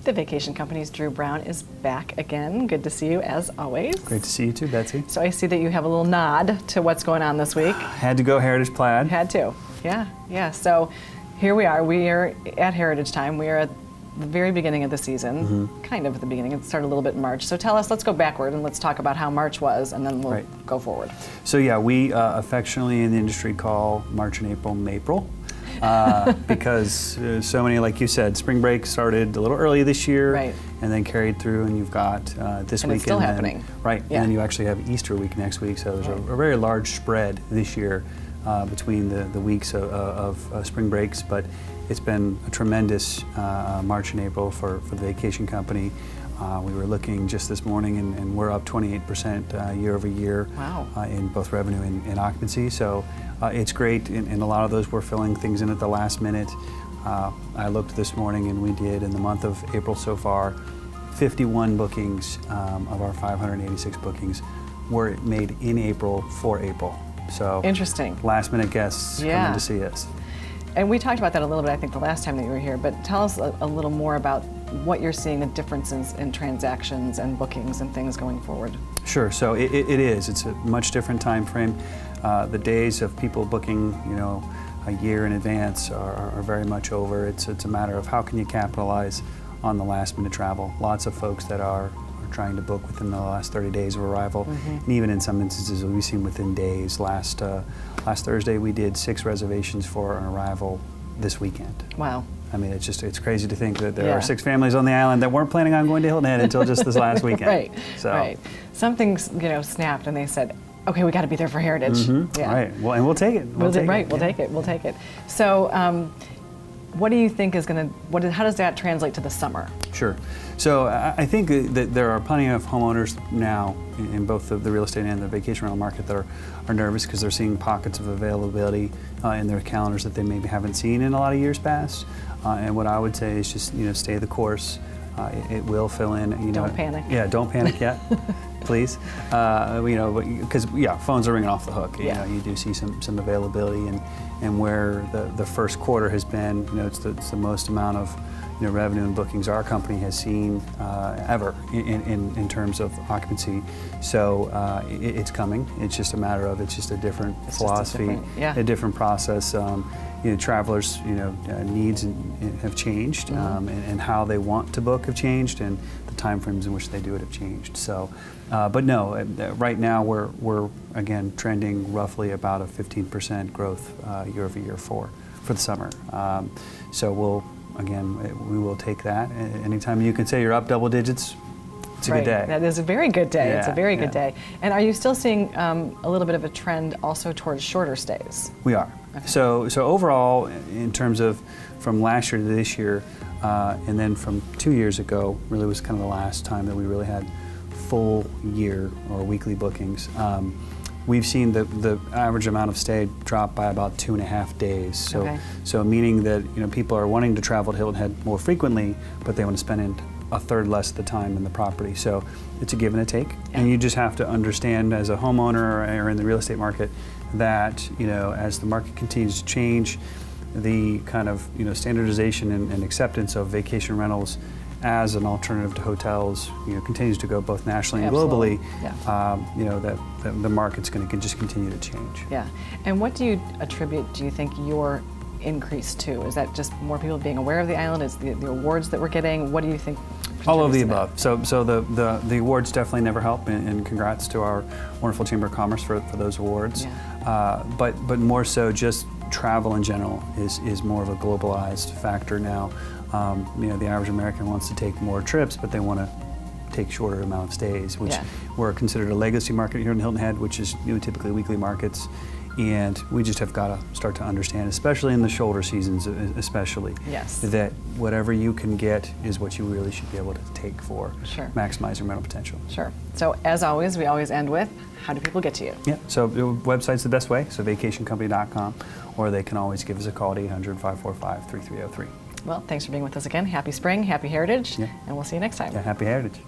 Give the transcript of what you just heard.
The Vacation Company's Drew Brown is back again. Good to see you as always. Great to see you too, Betsy. So I see that you have a little nod to what's going on this week. Had to go Heritage Plaid. Had to, yeah. So here we are. We are at Heritage time. We are at the very beginning of the season, kind of at the beginning. It started a little bit in March. So tell us, let's go backward and let's talk about how March was, and then we'll go forward. So yeah, we affectionately in the industry call March and April Mapril. Because so many, like you said, spring break started a little early this year, and then carried through, and you've got this weekend. It's still happening. Right, and then you actually have Easter week next week, so there's a very large spread this year between the weeks of spring breaks, but it's been a tremendous March and April for the Vacation Company. We were looking just this morning, and we're up 28% year over year in both revenue and occupancy. So it's great, and a lot of those we're filling things in at the last minute. I looked this morning, and we did in the month of April so far, 51 bookings of our 586 bookings were made in April for April. So interesting. Last minute guests coming to see us. And we talked about that a little bit, I think, the last time that you were here, but tell us a little more about what you're seeing, the differences in transactions and bookings and things going forward. Sure, so it is. It's a much different time frame. The days of people booking, a year in advance are very much over. It's a matter of how can you capitalize on the last minute travel. Lots of folks that are trying to book within the last 30 days of arrival, and even in some instances we've seen within days. Last Thursday we did 6 reservations for an arrival this weekend. Wow. I mean, it's crazy to think that there are 6 families on the island that weren't planning on going to Hilton Head until just this last weekend. Right. Something snapped, and they said, okay, we got to be there for Heritage. Right. Well, and we'll take it. We'll take it. So, what do you think is going to? How does that translate to the summer? Sure. So I think that there are plenty of homeowners now in both the real estate and the vacation rental market that are nervous because they're seeing pockets of availability in their calendars that they maybe haven't seen in a lot of years past. And what I would say is just stay the course. It will fill in. Don't panic. Yeah, don't panic yet, please. Because phones are ringing off the hook. You do see some availability, and where the first quarter has been, it's the most amount of revenue and bookings our company has seen ever in terms of occupancy. So it's coming. It's just a matter of it's just a different philosophy, a different process. Travelers, needs have changed, and how they want to book have changed, and the time frames in which they do it have changed. So, but no, right now we're again trending roughly about a 15% growth year over year for the summer. So we will take that. Anytime you can say you're up double digits, it's a good day. That is a very good day. It's a very good day. And are you still seeing a little bit of a trend also towards shorter stays? We are. Okay. So overall, in terms of from last year to this year, and then from 2 years ago, really was kind of the last time that we really had full year or weekly bookings. We've seen the average amount of stay drop by about 2.5 days. So meaning that people are wanting to travel to Hilton Head more frequently, but they want to spend in a third less of the time in the property. So it's a give and a take, and you just have to understand as a homeowner or in the real estate market that as the market continues to change, the kind of standardization and acceptance of vacation rentals as an alternative to hotels continues to go both nationally and globally. That the market's going to just continue to change. Yeah. And what do you attribute, do you think, your increase to? Is that just more people being aware of the island? Is the awards that we're getting? What do you think? All of the above. So the awards definitely never help, and congrats to our wonderful Chamber of Commerce for those awards. But more so just travel in general is more of a globalized factor now. The average American wants to take more trips, but they want to take shorter amount of stays, which we're considered a legacy market here in Hilton Head, which is typically weekly markets. And we just have got to start to understand, especially in the shoulder seasons, that whatever you can get is what you really should be able to take for maximizing rental potential. Sure. So as always, we always end with, how do people get to you? Yeah, so the website's the best way, so vacationcompany.com, or they can always give us a call at 800-545-3303. Well, thanks for being with us again. Happy spring, happy Heritage, and we'll see you next time. Yeah, happy Heritage.